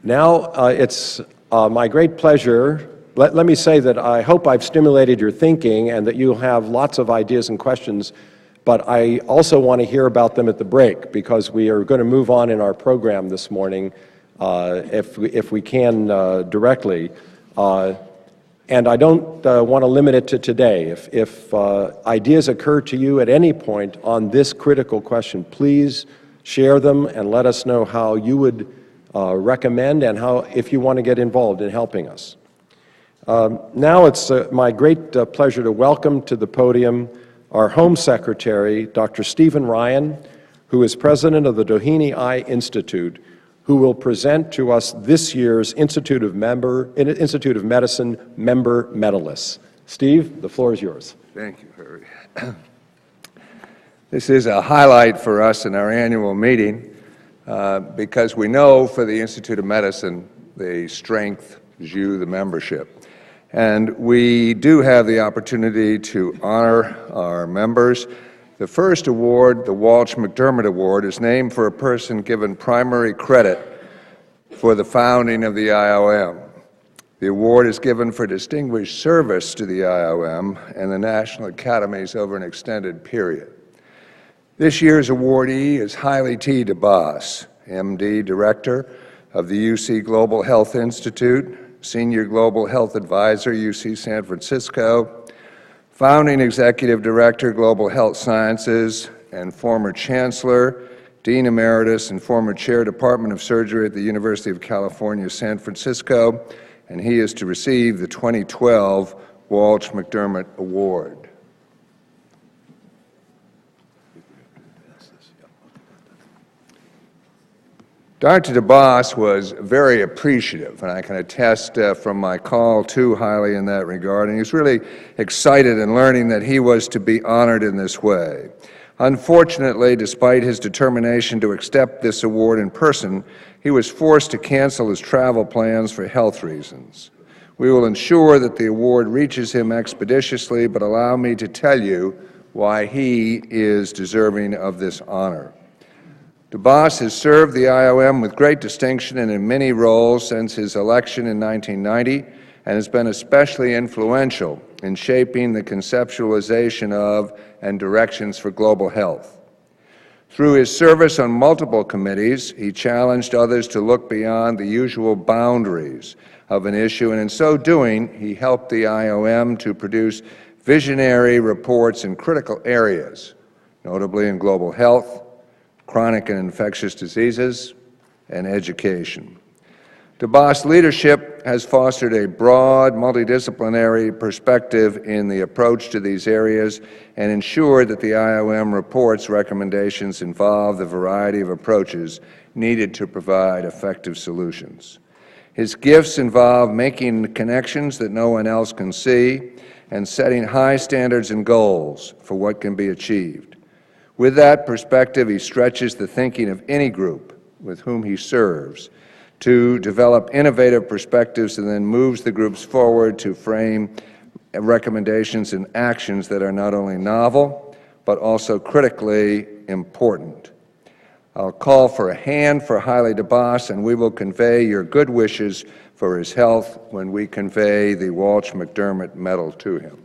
Now it's my great pleasure. Let me say that I hope I've stimulated your thinking and that you'll have lots of ideas and questions, but I also want to hear about them at the break because we are going to move on in our program this morning if we can directly. And I don't want to limit it to today. If ideas occur to you at any point on this critical question, please share them and let us know how you would recommend and how, if you want to get involved in helping us. Now it's my great pleasure to welcome to the podium our Home Secretary, Dr. Stephen Ryan, who is president of the Doheny Eye Institute, who will present to us this year's Institute of Medicine member medalists. Steve, the floor is yours. Thank you, Harry. This is a highlight for us in our annual meeting because we know for the Institute of Medicine the strength is you, the membership. And we do have the opportunity to honor our members. The first award, the Walsh Mcdermott Award, is named for a person given primary credit for the founding of the IOM. The award is given for distinguished service to the IOM and the National Academies over an extended period. This year's awardee is Haile T. DeBoss, MD, Director of the UC Global Health Institute, Senior Global Health Advisor, UC San Francisco, Founding Executive Director, Global Health Sciences, and former Chancellor, Dean Emeritus, and former Chair, Department of Surgery at the University of California, San Francisco, and he is to receive the 2012 Walsh Mcdermott Award. Dr. DeBoss was very appreciative, and I can attest from my call to Haile in that regard, and he was really excited in learning that he was to be honored in this way. Unfortunately, despite his determination to accept this award in person, he was forced to cancel his travel plans for health reasons. We will ensure that the award reaches him expeditiously, but allow me to tell you why he is deserving of this honor. DeBoss has served the IOM with great distinction and in many roles since his election in 1990 and has been especially influential in shaping the conceptualization of and directions for global health. Through his service on multiple committees, he challenged others to look beyond the usual boundaries of an issue, and in so doing, he helped the IOM to produce visionary reports in critical areas, notably in global health, chronic and infectious diseases, and education. DeBoss' leadership has fostered a broad, multidisciplinary perspective in the approach to these areas and ensured that the IOM report's recommendations involve the variety of approaches needed to provide effective solutions. His gifts involve making connections that no one else can see and setting high standards and goals for what can be achieved. With that perspective, he stretches the thinking of any group with whom he serves to develop innovative perspectives and then moves the groups forward to frame recommendations and actions that are not only novel, but also critically important. I'll call for a hand for Haile DeBoss, and we will convey your good wishes for his health when we convey the Walsh Mcdermott Medal to him.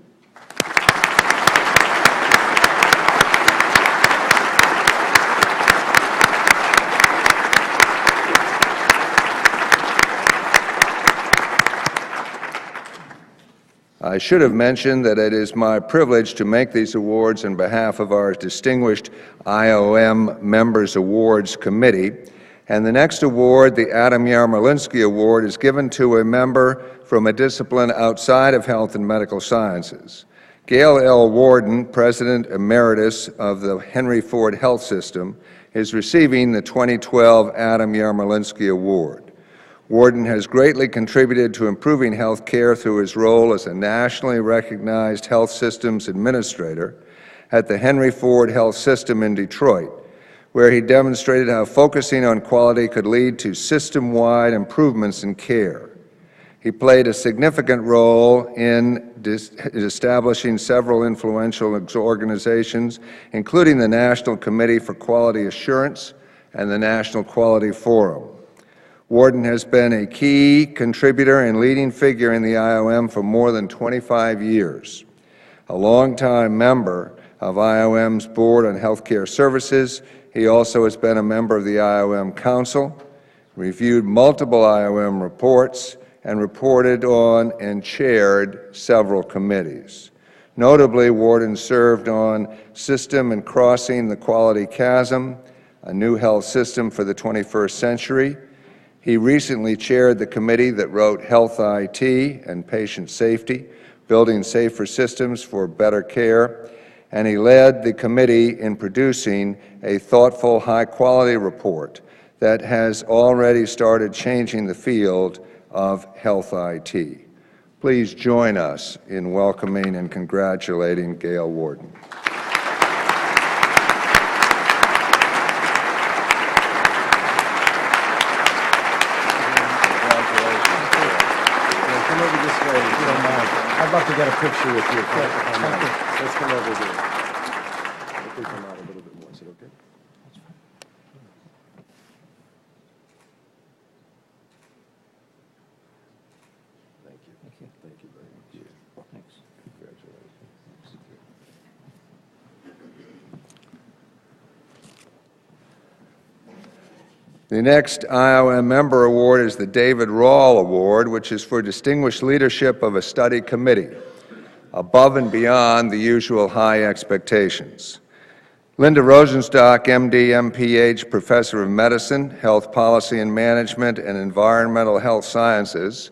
I should have mentioned that it is my privilege to make these awards on behalf of our distinguished IOM Members Awards Committee, and the next award, the Adam Yarmolinsky Award, is given to a member from a discipline outside of health and medical sciences. Gail L. Warden, President Emeritus of the Henry Ford Health System, is receiving the 2012 Adam Yarmolinsky Award. Warden has greatly contributed to improving health care through his role as a nationally recognized health systems administrator at the Henry Ford Health System in Detroit, where he demonstrated how focusing on quality could lead to system-wide improvements in care. He played a significant role in establishing several influential organizations, including the National Committee for Quality Assurance and the National Quality Forum. Worden has been a key contributor and leading figure in the IOM for more than 25 years. A longtime member of IOM's Board on Healthcare Services, he also has been a member of the IOM Council, reviewed multiple IOM reports, and reported on and chaired several committees. Notably, Worden served on System and Crossing the Quality Chasm, a new health system for the 21st century. He recently chaired the committee that wrote Health IT and Patient Safety, Building Safer Systems for Better Care, and he led the committee in producing a thoughtful, high-quality report that has already started changing the field of health IT. Please join us in welcoming and congratulating Gail Worden. I'd love to get a picture with you. Let's come over here. If we come out a little bit more, is it okay? Thank you. Thank you very much. Thanks. Congratulations. The next IOM Member Award is the David Rahl Award, which is for distinguished leadership of a study committee, above and beyond the usual high expectations. Linda Rosenstock, MD, MPH, Professor of Medicine, Health Policy and Management, and Environmental Health Sciences,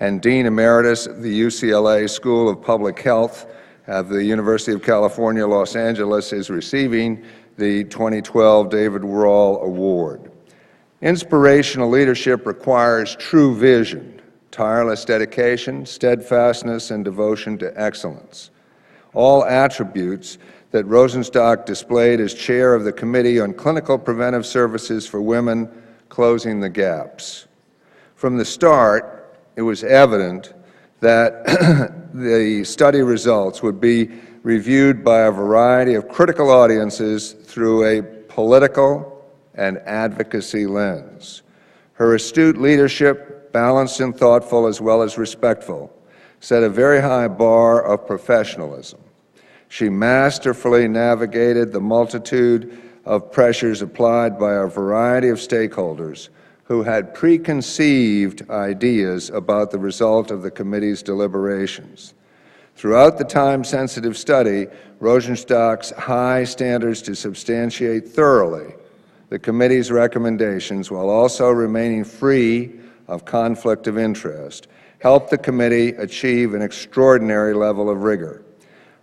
and Dean Emeritus of the UCLA School of Public Health of the University of California, Los Angeles, is receiving the 2012 David Rahl Award. Inspirational leadership requires true vision, tireless dedication, steadfastness, and devotion to excellence, all attributes that Rosenstock displayed as chair of the Committee on Clinical Preventive Services for Women, Closing the Gaps. From the start, it was evident that the study results would be reviewed by a variety of critical audiences through a political and advocacy lens. Her astute leadership, balanced and thoughtful as well as respectful, set a very high bar of professionalism. She masterfully navigated the multitude of pressures applied by a variety of stakeholders who had preconceived ideas about the result of the committee's deliberations. Throughout the time-sensitive study, Rosenstock's high standards to substantiate thoroughly the committee's recommendations while also remaining free of conflict of interest helped the committee achieve an extraordinary level of rigor.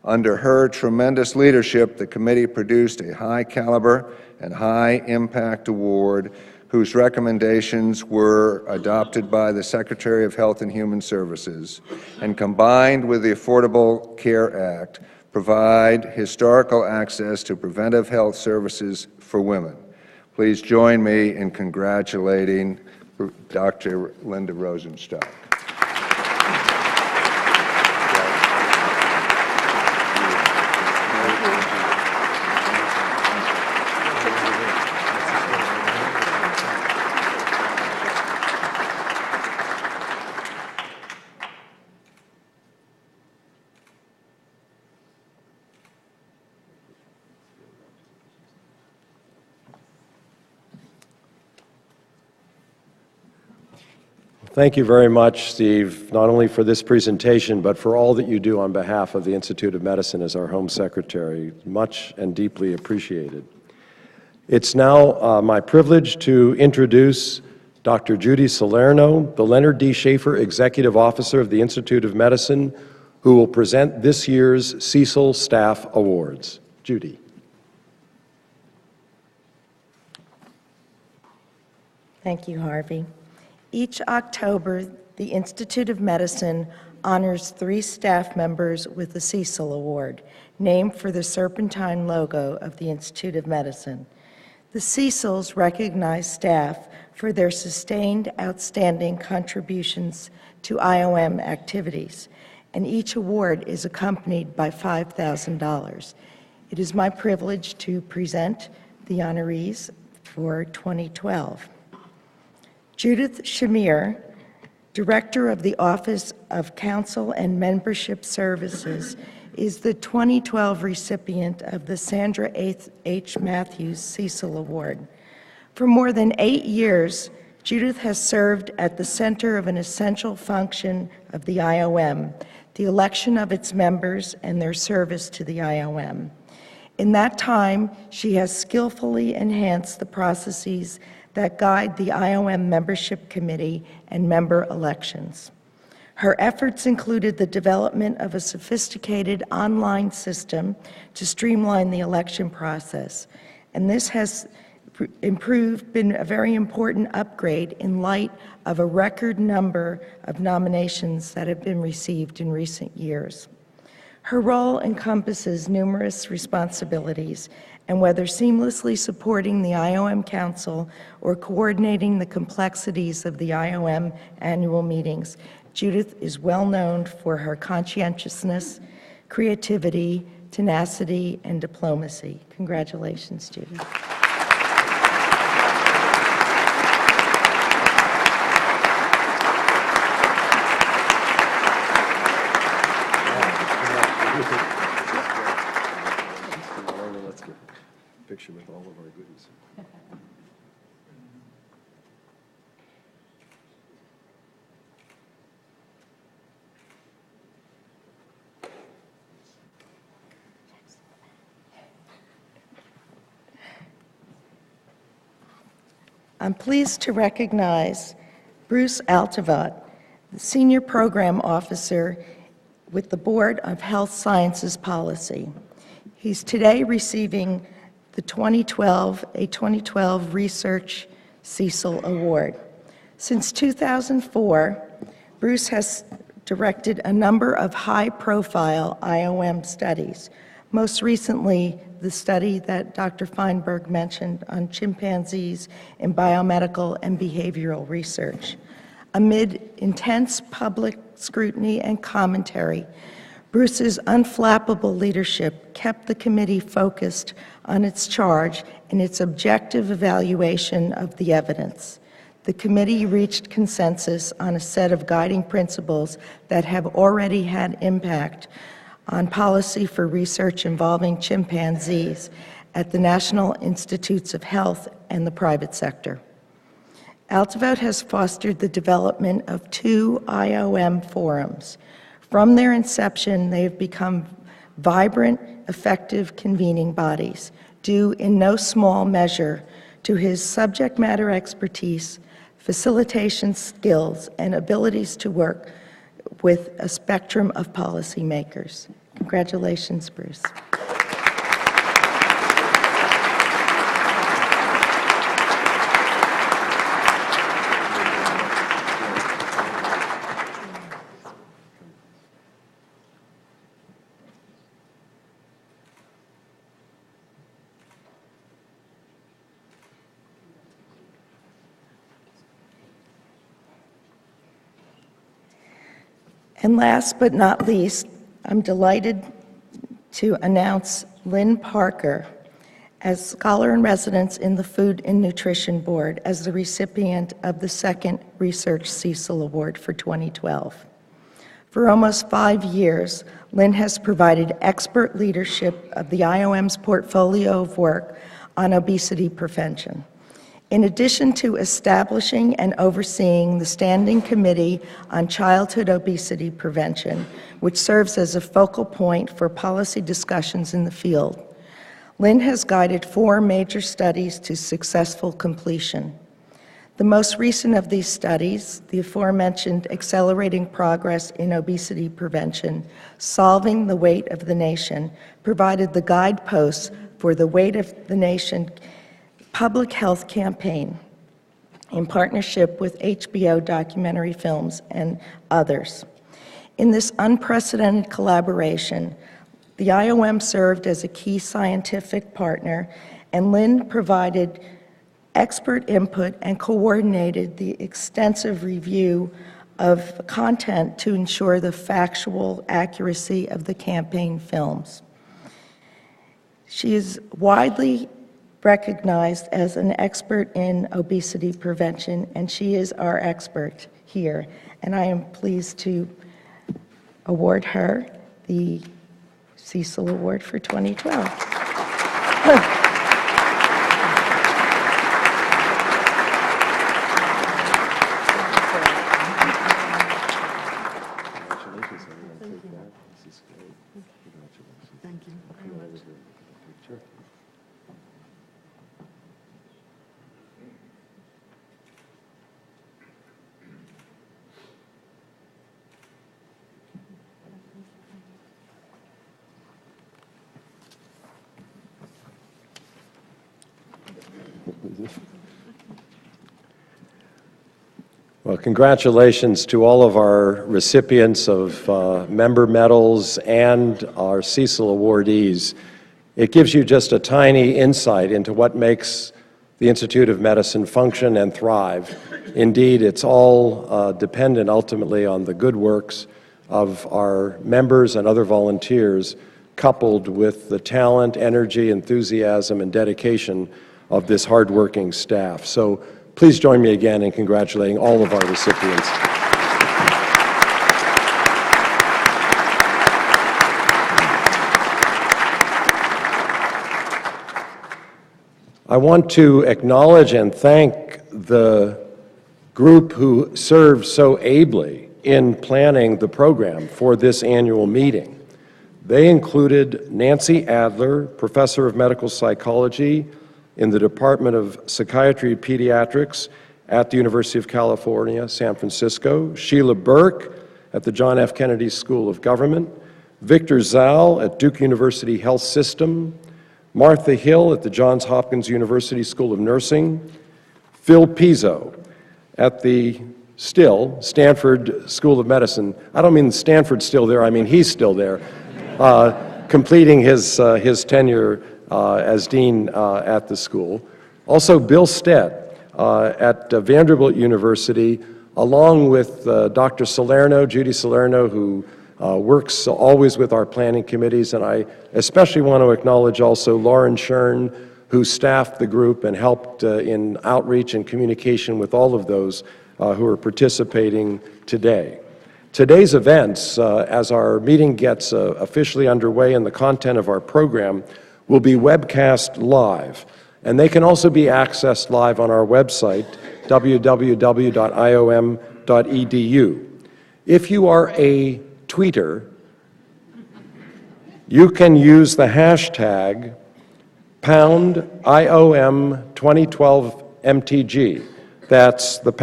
Under her tremendous leadership, the committee produced a high-caliber and high-impact award whose recommendations were adopted by the Secretary of Health and Human Services and, combined with the Affordable Care Act, provide historical access to preventive health services for women. Please join me in congratulating Dr. Linda Rosenstock. Thank you very much, Steve, not only for this presentation, but for all that you do on behalf of the Institute of Medicine as our Home Secretary. Much and deeply appreciated. It's now my privilege to introduce Dr. Judy Salerno, the Leonard D. Schaeffer Executive Officer of the Institute of Medicine, who will present this year's Cecil Staff Awards. Judy. Thank you, Harvey. Each October, the Institute of Medicine honors 3 staff members with the Cecil Award, named for the serpentine logo of the Institute of Medicine. The Cecils recognize staff for their sustained, outstanding contributions to IOM activities, and each award is accompanied by $5,000. It is my privilege to present the honorees for 2012. Judith Shamir, Director of the Office of Council and Membership Services, is the 2012 recipient of the Sandra H. Matthews Cecil Award. For more than 8 years, Judith has served at the center of an essential function of the IOM, the election of its members and their service to the IOM. In that time, she has skillfully enhanced the processes that guide the IOM membership committee and member elections. Her efforts included the development of a sophisticated online system to streamline the election process, and this has been a very important upgrade in light of a record number of nominations that have been received in recent years. Her role encompasses numerous responsibilities, and whether seamlessly supporting the IOM Council or coordinating the complexities of the IOM annual meetings, Judith is well known for her conscientiousness, creativity, tenacity, and diplomacy. Congratulations, Judith. Let's get a picture with all of our goodies. I'm pleased to recognize Bruce Altavot, the Senior Program Officer with the Board of Health Sciences Policy. He's today receiving the 2012 Research Cecil Award. Since 2004, Bruce has directed a number of high-profile IOM studies, most recently the study that Dr. Feinberg mentioned on chimpanzees in biomedical and behavioral research. Amid intense public scrutiny and commentary, Bruce's unflappable leadership kept the committee focused on its charge and its objective evaluation of the evidence. The committee reached consensus on a set of guiding principles that have already had impact on policy for research involving chimpanzees at the National Institutes of Health and the private sector. Altavot has fostered the development of 2 IOM forums. From their inception, they have become vibrant, effective convening bodies, due in no small measure to his subject matter expertise, facilitation skills, and abilities to work with a spectrum of policymakers. Congratulations, Bruce. And last but not least, I'm delighted to announce Lynn Parker as Scholar in Residence in the Food and Nutrition Board as the recipient of the 2nd Research Cecil Award for 2012. For almost 5 years, Lynn has provided expert leadership of the IOM's portfolio of work on obesity prevention. In addition to establishing and overseeing the Standing Committee on Childhood Obesity Prevention, which serves as a focal point for policy discussions in the field, Lynn has guided 4 major studies to successful completion. The most recent of these studies, the aforementioned Accelerating Progress in Obesity Prevention, Solving the Weight of the Nation, provided the guideposts for the Weight of the Nation public health campaign in partnership with HBO Documentary Films and others. In this unprecedented collaboration, the IOM served as a key scientific partner, and Lynn provided expert input and coordinated the extensive review of content to ensure the factual accuracy of the campaign films. She is widely recognized as an expert in obesity prevention, and she is our expert here. And I am pleased to award her the Cecil Award for 2012. Well, congratulations to all of our recipients of member medals and our Cecil awardees. It gives you just a tiny insight into what makes the Institute of Medicine function and thrive. Indeed, it's all dependent ultimately on the good works of our members and other volunteers, coupled with the talent, energy, enthusiasm, and dedication of this hardworking staff. So please join me again in congratulating all of our recipients. I want to acknowledge and thank the group who served so ably in planning the program for this annual meeting. They included Nancy Adler, Professor of Medical Psychology in the Department of Psychiatry and Pediatrics at the University of California, San Francisco, Sheila Burke at the John F. Kennedy School of Government, Victor Zal at Duke University Health System, Martha Hill at the Johns Hopkins University School of Nursing, Phil Pizzo at the Stanford School of Medicine. I don't mean Stanford's still there, I mean he's still there, completing his tenure as dean at the school. Also, Bill Stead at Vanderbilt University, along with Dr. Salerno, Judy Salerno, who works always with our planning committees, and I especially want to acknowledge also Lauren Shern, who staffed the group and helped in outreach and communication with all of those who are participating today. Today's events, as our meeting gets officially underway and the content of our program, will be webcast live, and they can also be accessed live on our website, www.iom.edu. If you are a tweeter, you can use the hashtag #IOM2012MTG. That's the #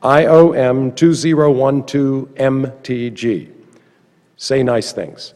IOM2012MTG. Say nice things.